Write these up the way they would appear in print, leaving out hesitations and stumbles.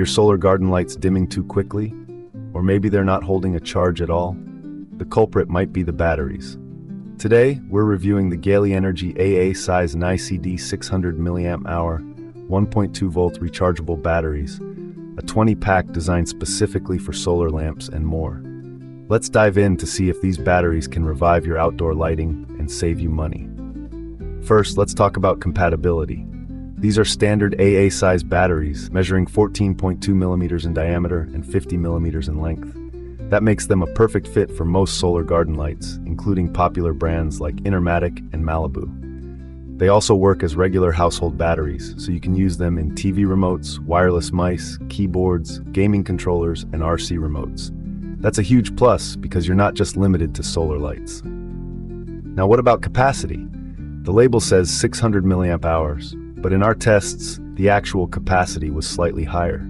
your solar garden lights dimming too quickly? Or maybe they're not holding a charge at all? The culprit might be the batteries. Today, we're reviewing the GEILIENERGY AA Size NiCd 600 mAh 1.2 volt rechargeable batteries, a 20-pack designed specifically for solar lamps and more. Let's dive in to see if these batteries can revive your outdoor lighting and save you money. First, let's talk about compatibility. These are standard AA size batteries, measuring 14.2 millimeters in diameter and 50 millimeters in length. That makes them a perfect fit for most solar garden lights, including popular brands like Intermatic and Malibu. They also work as regular household batteries, so you can use them in TV remotes, wireless mice, keyboards, gaming controllers, and RC remotes. That's a huge plus because you're not just limited to solar lights. Now, what about capacity? The label says 600 milliamp hours, but in our tests, the actual capacity was slightly higher.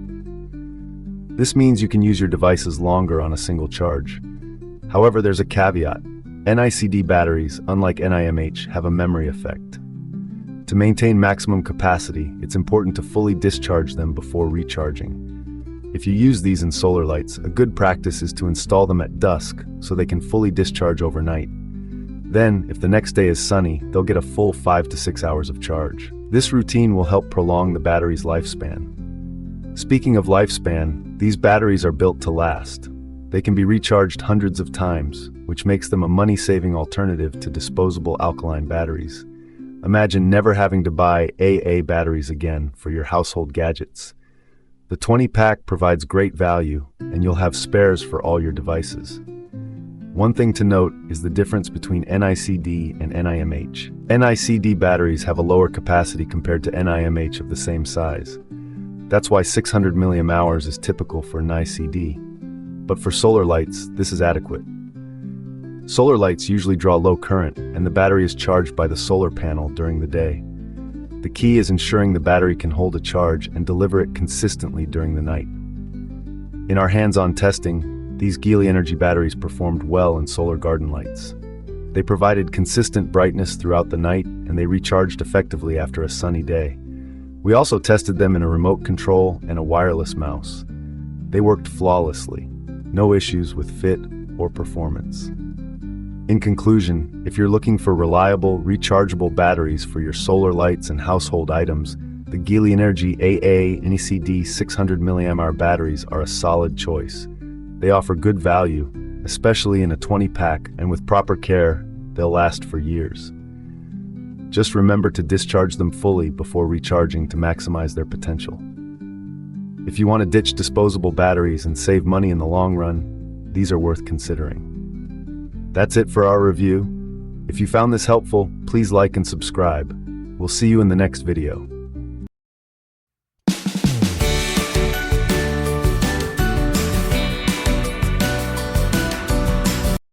This means you can use your devices longer on a single charge. However, there's a caveat. NiCd batteries, unlike NiMH, have a memory effect. To maintain maximum capacity, it's important to fully discharge them before recharging. If you use these in solar lights, a good practice is to install them at dusk so they can fully discharge overnight. Then, if the next day is sunny, they'll get a full 5 to 6 hours of charge. This routine will help prolong the battery's lifespan. Speaking of lifespan, these batteries are built to last. They can be recharged hundreds of times, which makes them a money-saving alternative to disposable alkaline batteries. Imagine never having to buy AA batteries again for your household gadgets. The 20-pack provides great value, and you'll have spares for all your devices. One thing to note is the difference between NiCd and NiMH. NiCd batteries have a lower capacity compared to NiMH of the same size. That's why 600 mAh is typical for NiCd. But for solar lights, this is adequate. Solar lights usually draw low current, and the battery is charged by the solar panel during the day. The key is ensuring the battery can hold a charge and deliver it consistently during the night. In our hands-on testing, these GEILIENERGY batteries performed well in solar garden lights. They provided consistent brightness throughout the night, and they recharged effectively after a sunny day. We also tested them in a remote control and a wireless mouse. They worked flawlessly, no issues with fit or performance. In conclusion, if you're looking for reliable, rechargeable batteries for your solar lights and household items, the GEILIENERGY AA NiCd 600 mAh batteries are a solid choice. They offer good value, especially in a 20-pack, and with proper care, they'll last for years. Just remember to discharge them fully before recharging to maximize their potential. If you want to ditch disposable batteries and save money in the long run, these are worth considering. That's it for our review. If you found this helpful, please like and subscribe. We'll see you in the next video.